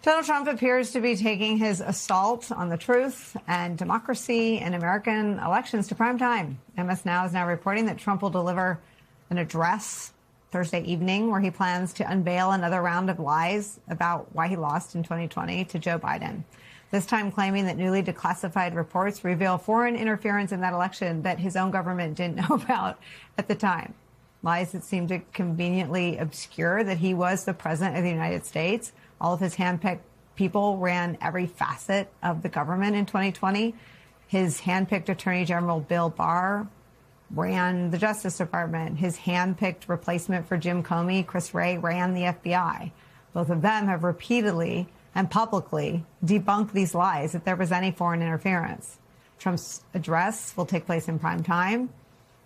Donald Trump appears to be taking his assault on the truth and democracy in American elections to prime time. MS Now is now reporting that Trump will deliver an address Thursday evening where he plans to unveil another round of lies about why he lost in 2020 to Joe Biden. This time claiming that newly declassified reports reveal foreign interference in that election that his own government didn't know about at the time. Lies that seem to conveniently obscure that he was the president of the United States. All of his handpicked people ran every facet of the government in 2020. His handpicked Attorney General Bill Barr ran the Justice Department. His handpicked replacement for Jim Comey, Chris Wray, ran the FBI. Both of them have repeatedly and publicly debunked these lies that there was any foreign interference. Trump's address will take place in prime time.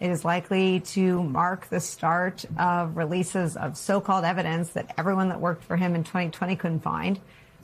It is likely to mark the start of releases of so-called evidence that everyone that worked for him in 2020 couldn't find,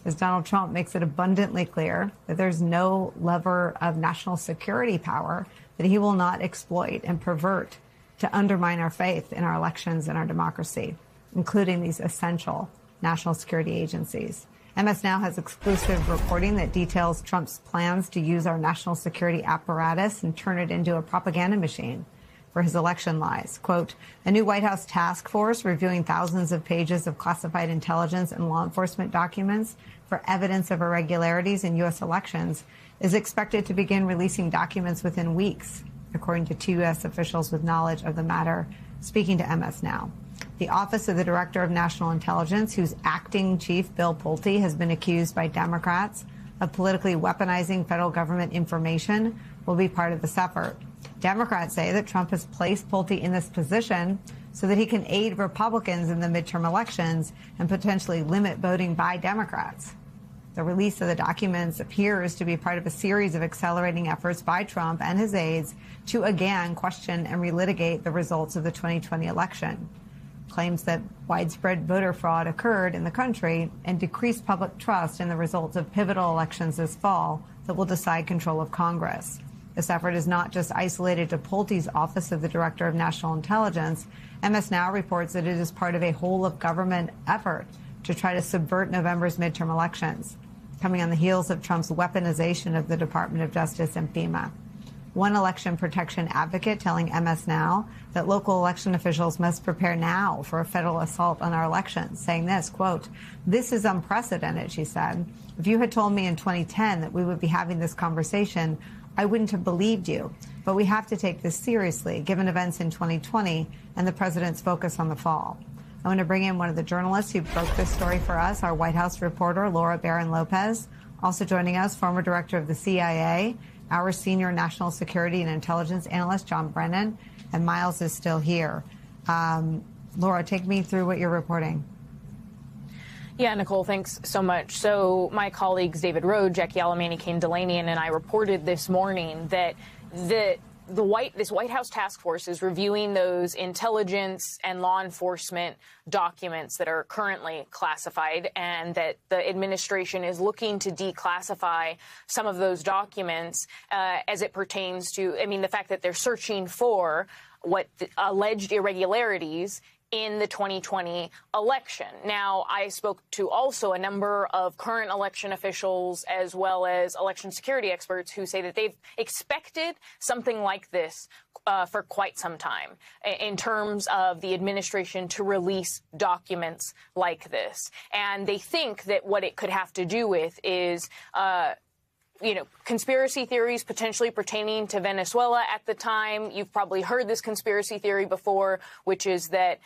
as Donald Trump makes it abundantly clear that there's no lever of national security power that he will not exploit and pervert to undermine our faith in our elections and our democracy, including these essential national security agencies. MS Now has exclusive reporting that details Trump's plans to use our national security apparatus and turn it into a propaganda machine for his election lies. Quote, a new White House task force reviewing thousands of pages of classified intelligence and law enforcement documents for evidence of irregularities in U.S. elections is expected to begin releasing documents within weeks, according to two U.S. officials with knowledge of the matter speaking to MS Now. The Office of the Director of National Intelligence, whose acting chief, Bill Pulte, has been accused by Democrats of politically weaponizing federal government information, will be part of this effort. Democrats say that Trump has placed Pulte in this position so that he can aid Republicans in the midterm elections and potentially limit voting by Democrats. The release of the documents appears to be part of a series of accelerating efforts by Trump and his aides to again question and relitigate the results of the 2020 election. Claims that widespread voter fraud occurred in the country and decreased public trust in the results of pivotal elections this fall that will decide control of Congress. This effort is not just isolated to Pulte's Office of the Director of National Intelligence. MS Now reports that it is part of a whole-of-government effort to try to subvert November's midterm elections, coming on the heels of Trump's weaponization of the Department of Justice and FEMA. One election protection advocate telling MS Now that local election officials must prepare now for a federal assault on our elections, saying this, quote, this is unprecedented, she said. If you had told me in 2010 that we would be having this conversation, I wouldn't have believed you. But we have to take this seriously, given events in 2020 and the president's focus on the fall. I want to bring in one of the journalists who broke this story for us, our White House reporter, Laura Barron Lopez. Also joining us, former director of the CIA, our senior national security and intelligence analyst, John Brennan, and Miles is still here. Laura, take me through what you're reporting. Yeah, Nicole, thanks so much. So my colleagues David Rohde, Jackie Alamany, Kane Delanian, and I reported this morning that this White House task force is reviewing those intelligence and law enforcement documents that are currently classified, and that the administration is looking to declassify some of those documents as it pertains to, the fact that they're searching for what alleged irregularities in the 2020 election. Now, I spoke to also a number of current election officials as well as election security experts who say that they've expected something like this for quite some time in terms of the administration to release documents like this. And they think that what it could have to do with is conspiracy theories potentially pertaining to Venezuela at the time. You've probably heard this conspiracy theory before, which is that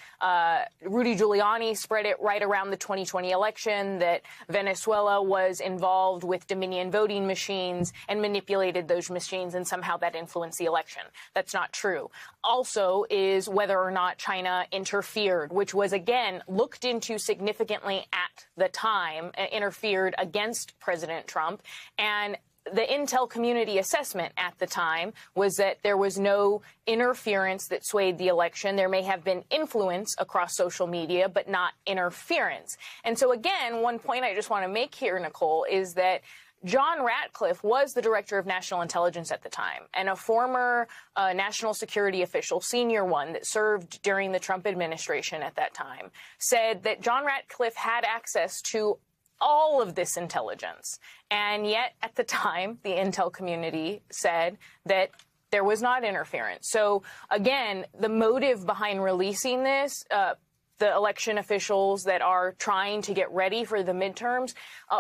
Rudy Giuliani spread it right around the 2020 election, that Venezuela was involved with Dominion voting machines and manipulated those machines, and somehow that influenced the election. That's not true. Also is whether or not China interfered, which was, again, looked into significantly at the time, interfered against President Trump. And the intel community assessment at the time was that there was no interference that swayed the election. There may have been influence across social media, but not interference. And so, again, one point I just want to make here, Nicole, is that John Ratcliffe was the director of national intelligence at the time, and a former national security official, senior one, that served during the Trump administration at that time, said that John Ratcliffe had access to all of this intelligence. And yet, at the time, the intel community said that there was not interference. So, again, the motive behind releasing this, the election officials that are trying to get ready for the midterms,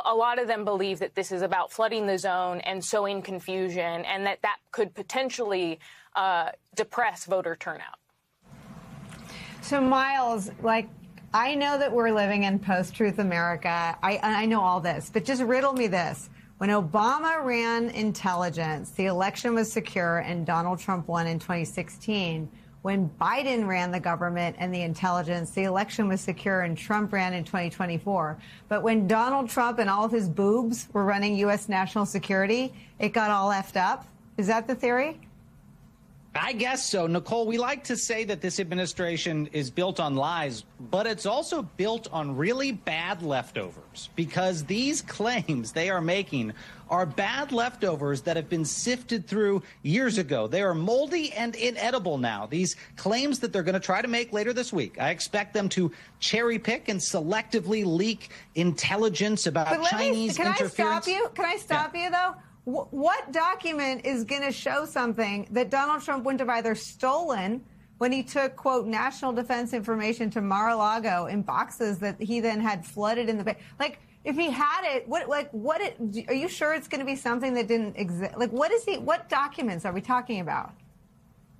a lot of them believe that this is about flooding the zone and sowing confusion, and that could potentially depress voter turnout. So, Miles, I know that we're living in post-truth America. I know all this, but just riddle me this. When Obama ran intelligence, the election was secure and Donald Trump won in 2016. When Biden ran the government and the intelligence, the election was secure and Trump ran in 2024. But when Donald Trump and all of his boobs were running U.S. national security, it got all effed up. Is that the theory? I guess so. Nicole, we like to say that this administration is built on lies, but it's also built on really bad leftovers, because these claims they are making are bad leftovers that have been sifted through years ago. They are moldy and inedible now. These claims that they're going to try to make later this week, I expect them to cherry pick and selectively leak intelligence about Chinese interference. Can I stop you, though? What document is going to show something that Donald Trump wouldn't have either stolen when he took, quote, national defense information to Mar-a-Lago in boxes that he then had flooded in the bay? If he had it, are you sure it's going to be something that didn't exist? What documents are we talking about?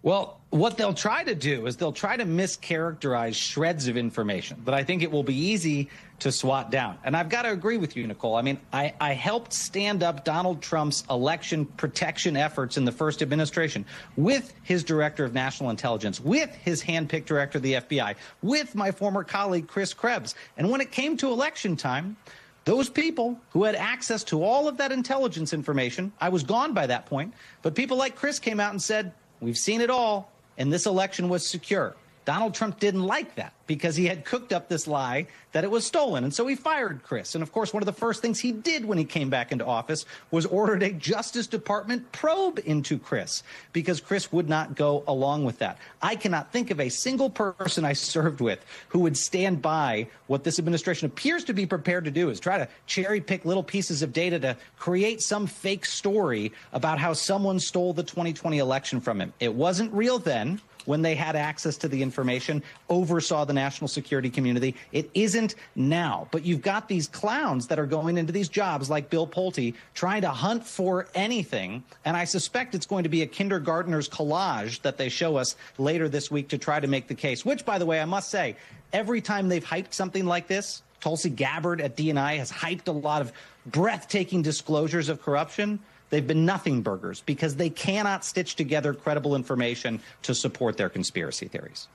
Well, what they'll try to do is they'll try to mischaracterize shreds of information that I think it will be easy to swat down. And I've got to agree with you, Nicole. I mean, I helped stand up Donald Trump's election protection efforts in the first administration with his director of national intelligence, with his handpicked director of the FBI, with my former colleague, Chris Krebs. And when it came to election time, those people who had access to all of that intelligence information, I was gone by that point, but people like Chris came out and said, we've seen it all, and this election was secure. Donald Trump didn't like that because he had cooked up this lie that it was stolen. And so he fired Chris. And of course, one of the first things he did when he came back into office was ordered a Justice Department probe into Chris, because Chris would not go along with that. I cannot think of a single person I served with who would stand by what this administration appears to be prepared to do, is try to cherry pick little pieces of data to create some fake story about how someone stole the 2020 election from him. It wasn't real then, when they had access to the information, oversaw the national security community. It isn't now. But you've got these clowns that are going into these jobs like Bill Pulte trying to hunt for anything. And I suspect it's going to be a kindergartner's collage that they show us later this week to try to make the case, which, by the way, I must say, every time they've hyped something like this, Tulsi Gabbard at DNI has hyped a lot of breathtaking disclosures of corruption. They've been nothing burgers because they cannot stitch together credible information to support their conspiracy theories.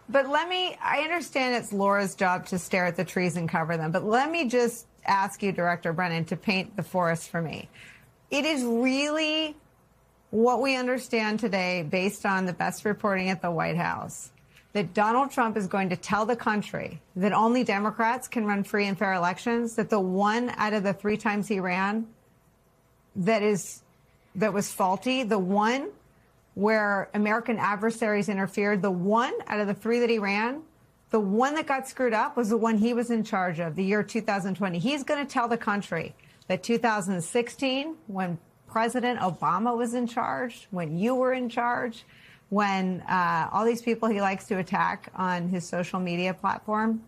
But I understand it's Laura's job to stare at the trees and cover them, but let me just ask you, Director Brennan, to paint the forest for me. It is really what we understand today, based on the best reporting at the White House, that Donald Trump is going to tell the country that only Democrats can run free and fair elections, that the one out of the 3 times he ran that was faulty, the one where American adversaries interfered, the one out of the 3 that he ran, the one that got screwed up was the one he was in charge of, the year 2020. He's going to tell the country that 2016, when President Obama was in charge, when you were in charge, when all these people he likes to attack on his social media platform,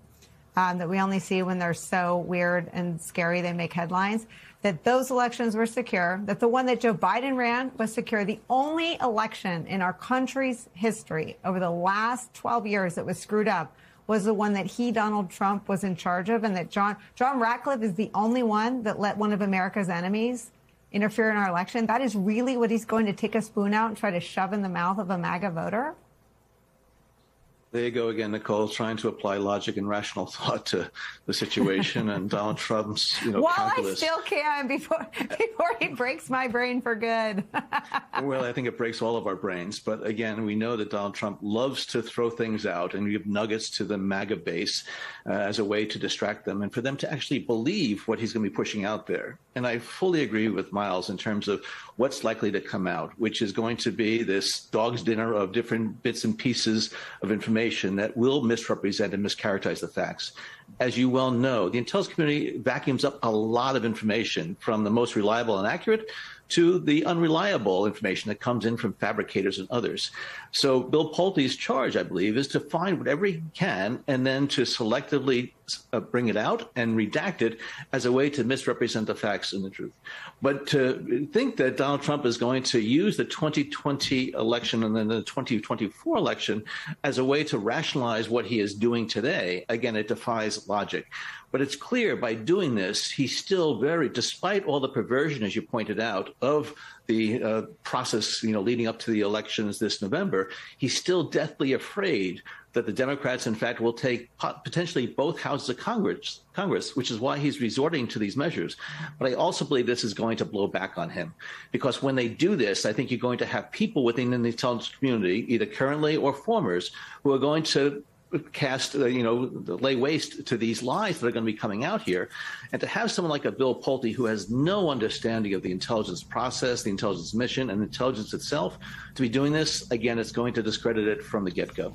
that we only see when they're so weird and scary they make headlines, that those elections were secure, that the one that Joe Biden ran was secure. The only election in our country's history over the last 12 years that was screwed up was the one that Donald Trump, was in charge of, and that John Ratcliffe is the only one that let one of America's enemies interfere in our election. That is really what he's going to take a spoon out and try to shove in the mouth of a MAGA voter? There you go again, Nicole, trying to apply logic and rational thought to the situation, and Donald Trump's, While calculus. I still can before he breaks my brain for good. Well, I think it breaks all of our brains. But again, we know that Donald Trump loves to throw things out and give nuggets to the MAGA base as a way to distract them and for them to actually believe what he's going to be pushing out there. And I fully agree with Miles in terms of what's likely to come out, which is going to be this dog's dinner of different bits and pieces of information that will misrepresent and mischaracterize the facts. as you well know, the intelligence community vacuums up a lot of information, from the most reliable and accurate to the unreliable information that comes in from fabricators and others. So Bill Pulte's charge, I believe, is to find whatever he can and then to selectively bring it out and redact it as a way to misrepresent the facts and the truth. But to think that Donald Trump is going to use the 2020 election and then the 2024 election as a way to rationalize what he is doing today, again, it defies logic. But it's clear by doing this, he's still despite all the perversion, as you pointed out, of the process, leading up to the elections this November, he's still deathly afraid that the Democrats, in fact, will take potentially both houses of Congress, which is why he's resorting to these measures. But I also believe this is going to blow back on him, because when they do this, I think you're going to have people within the intelligence community, either currently or formers, who are going to lay waste to these lies that are going to be coming out here. And to have someone like a Bill Pulte who has no understanding of the intelligence process, the intelligence mission, and intelligence itself to be doing this, again, it's going to discredit it from the get-go.